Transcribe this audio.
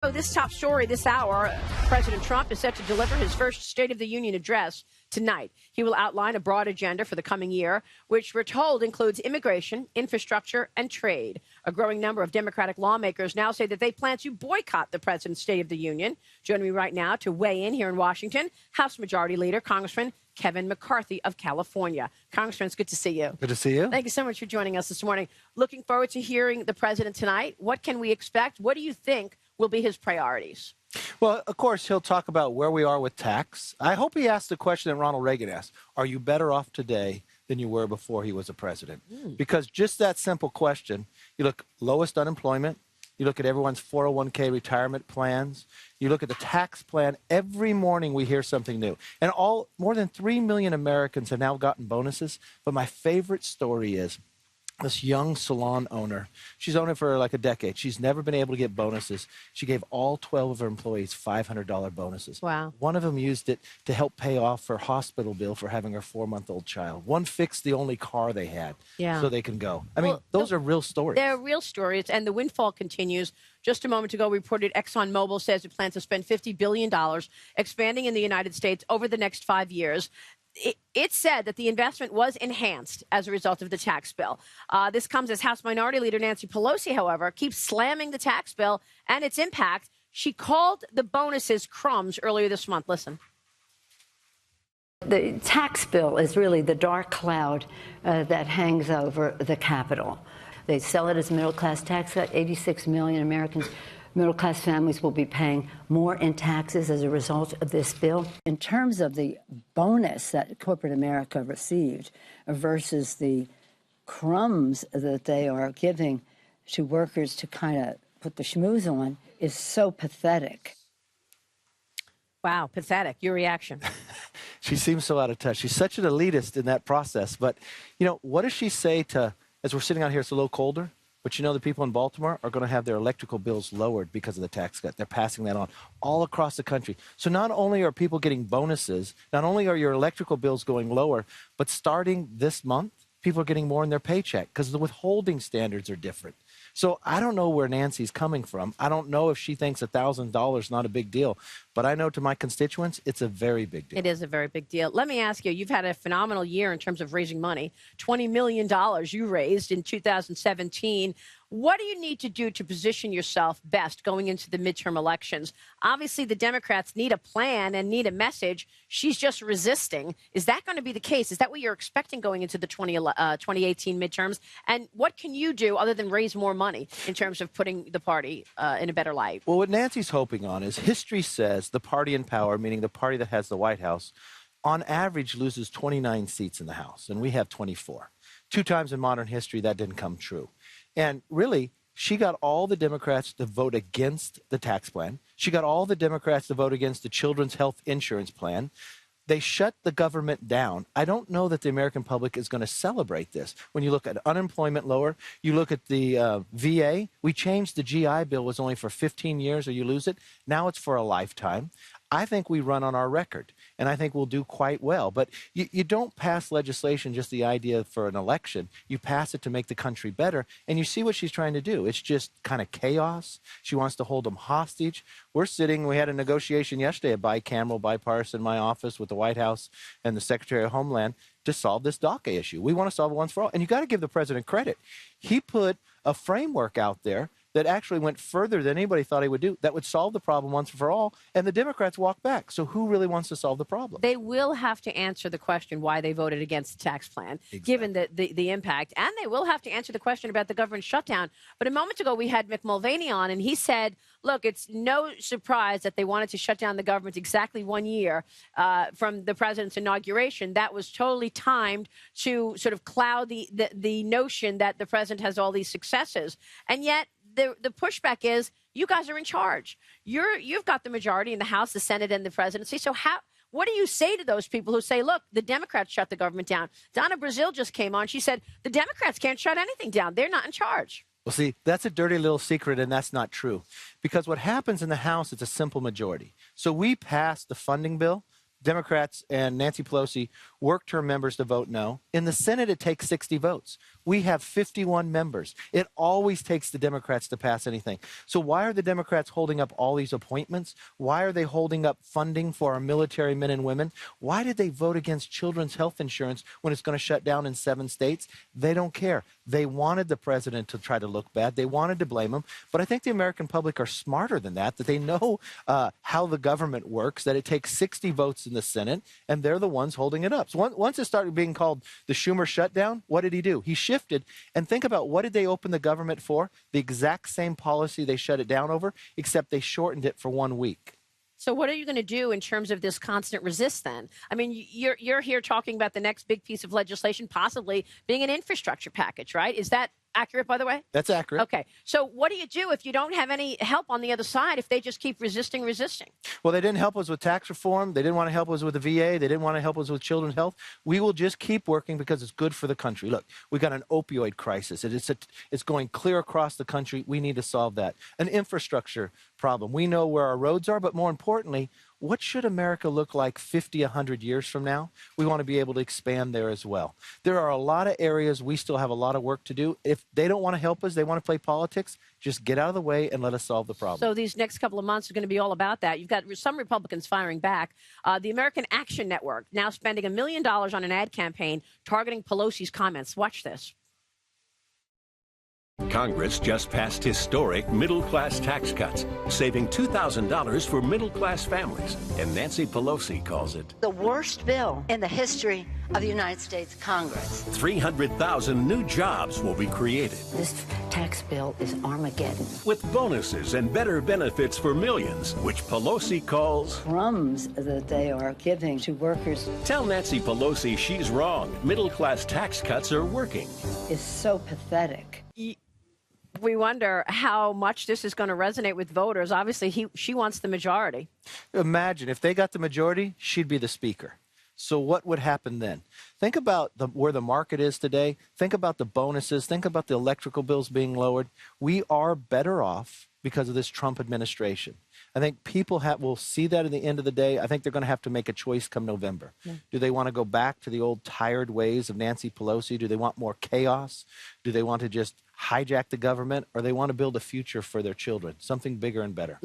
So this top story this hour, President Trump is set to deliver his first State of the Union address tonight. He will outline a broad agenda for the coming year, which we're told includes immigration, infrastructure, and trade. A growing number of Democratic lawmakers now say that they plan to boycott the president's State of the Union. Joining me right now to weigh in here in Washington, House Majority Leader, Congressman Kevin McCarthy of California. Congressman, it's good to see you. Good to see you. Thank you so much for joining us this morning. Looking forward to hearing the president tonight. What can we expect? What do you think will be his priorities? Well, of course, he'll talk about where we are with tax. I hope he asks the question that Ronald Reagan asked. Are you better off today than you were before he was a president? Because just that simple question, you look lowest unemployment, you look at everyone's 401k retirement plans, you look at the tax plan, every morning we hear something new. And more than 3 million Americans have now gotten bonuses. But my favorite story is this young salon owner. She's owned it for like a decade. She's never been able to get bonuses. She gave all 12 of her employees $500 bonuses. Wow. One of them used it to help pay off her hospital bill for having her 4-month-old child. One fixed the only car they had so they can go. I mean, those are real stories. They're real stories, and the windfall continues. Just a moment ago, reported ExxonMobil says it plans to spend $50 billion expanding in the United States over the next 5 years. It said that the investment was enhanced as a result of the tax bill. This comes as House Minority Leader Nancy Pelosi, however, keeps slamming the tax bill and its impact. She called the bonuses crumbs earlier this month. Listen. The tax bill is really the dark cloud that hangs over the Capitol. They sell it as a middle-class tax cut. 86 million Americans, middle-class families, will be paying more in taxes as a result of this bill. In terms of the bonus that corporate America received versus the crumbs that they are giving to workers to kind of put the schmooze on is so pathetic. Wow, pathetic. Your reaction? She seems so out of touch. She's such an elitist in that process. But, you know, what does she say to, as we're sitting out here, it's a little colder, but you know the people in Baltimore are going to have their electrical bills lowered because of the tax cut. They're passing that on all across the country. So not only are people getting bonuses, not only are your electrical bills going lower, but starting this month, people are getting more in their paycheck because the withholding standards are different. So I don't know where Nancy's coming from. I don't know if she thinks $1,000 is not a big deal. But I know to my constituents, it's a very big deal. It is a very big deal. Let me ask you, you've had a phenomenal year in terms of raising money. $20 million you raised in 2017. What do you need to do to position yourself best going into the midterm elections? Obviously, the Democrats need a plan and need a message. She's just resisting. Is that going to be the case? Is that what you're expecting going into the 2018 midterms? And what can you do other than raise more money in terms of putting the party in a better light? Well, what Nancy's hoping on is history says the party in power, meaning the party that has the White House, on average loses 29 seats in the House, and we have 24. 2 times in modern history that didn't come true. And really, she got all the Democrats to vote against the tax plan. She got all the Democrats to vote against the children's health insurance plan. They shut the government down. I don't know that the American public is going to celebrate this. When you look at unemployment lower, you look at the VA, we changed the GI Bill was only for 15 years or you lose it. Now it's for a lifetime. I think we run on our record, and I think we'll do quite well. But you don't pass legislation just the idea for an election. You pass it to make the country better, and you see what she's trying to do. It's just kind of chaos. She wants to hold them hostage. We had a negotiation yesterday, a bicameral, bipartisan in my office with the White House and the Secretary of Homeland to solve this DACA issue. We want to solve it once for all. And you got to give the president credit. He put a framework out there that actually went further than anybody thought he would do, that would solve the problem once and for all, and the Democrats walked back. So who really wants to solve the problem? They will have to answer the question why they voted against the tax plan, given the impact, and they will have to answer the question about the government shutdown. But a moment ago, we had Mick Mulvaney on, and he said, look, it's no surprise that they wanted to shut down the government exactly 1 year from the president's inauguration. That was totally timed to sort of cloud the notion that the president has all these successes. And yet, the pushback is you guys are in charge. You've got the majority in the House, the Senate, and the presidency. So what do you say to those people who say, look, the Democrats shut the government down? Donna Brazile just came on. She said the Democrats can't shut anything down. They're not in charge. Well, see, that's a dirty little secret, and that's not true. Because what happens in the House is a simple majority. So we passed the funding bill, Democrats and Nancy Pelosi worked her members to vote no. In the Senate, it takes 60 votes. We have 51 members. It always takes the Democrats to pass anything. So why are the Democrats holding up all these appointments? Why are they holding up funding for our military men and women? Why did they vote against children's health insurance when it's going to shut down in 7 states? They don't care. They wanted the president to try to look bad. They wanted to blame him. But I think the American public are smarter than that they know how the government works, that it takes 60 votes in the Senate, and they're the ones holding it up. So once it started being called the Schumer shutdown, what did he do? He shifted. And think about, what did they open the government for? The exact same policy they shut it down over, except they shortened it for 1 week. So what are you going to do in terms of this constant resist then? I mean, you're here talking about the next big piece of legislation possibly being an infrastructure package, right? Is that accurate, by the way? That's accurate. Okay. So what do you do if you don't have any help on the other side, if they just keep resisting? Well, they didn't help us with tax reform. They didn't want to help us with the VA. They didn't want to help us with children's health. We will just keep working because it's good for the country. Look, we got an opioid crisis. It's going clear across the country. We need to solve that. An infrastructure problem. We know where our roads are, but more importantly, what should America look like 50, 100 years from now? We want to be able to expand there as well. There are a lot of areas we still have a lot of work to do. If they don't want to help us, they want to play politics, just get out of the way and let us solve the problem. So these next couple of months are going to be all about that. You've got some Republicans firing back. The American Action Network now spending $1 million on an ad campaign targeting Pelosi's comments. Watch this. Congress just passed historic middle-class tax cuts, saving $2,000 for middle-class families. And Nancy Pelosi calls it The worst bill in the history of the United States Congress. 300,000 new jobs will be created. This tax bill is Armageddon. With bonuses and better benefits for millions, which Pelosi calls Crumbs that they are giving to workers Tell Nancy Pelosi she's wrong. Middle-class tax cuts are working. is so pathetic. We wonder how much this is going to resonate with voters. Obviously, she wants the majority. Imagine if they got the majority, she'd be the speaker. So what would happen then? Think about where the market is today. Think about the bonuses. Think about the electrical bills being lowered. We are better off because of this Trump administration. I think people will see that at the end of the day. I think they're going to have to make a choice come November. Yeah. Do they want to go back to the old tired ways of Nancy Pelosi? Do they want more chaos? Do they want to just hijack the government? Or they want to build a future for their children, something bigger and better?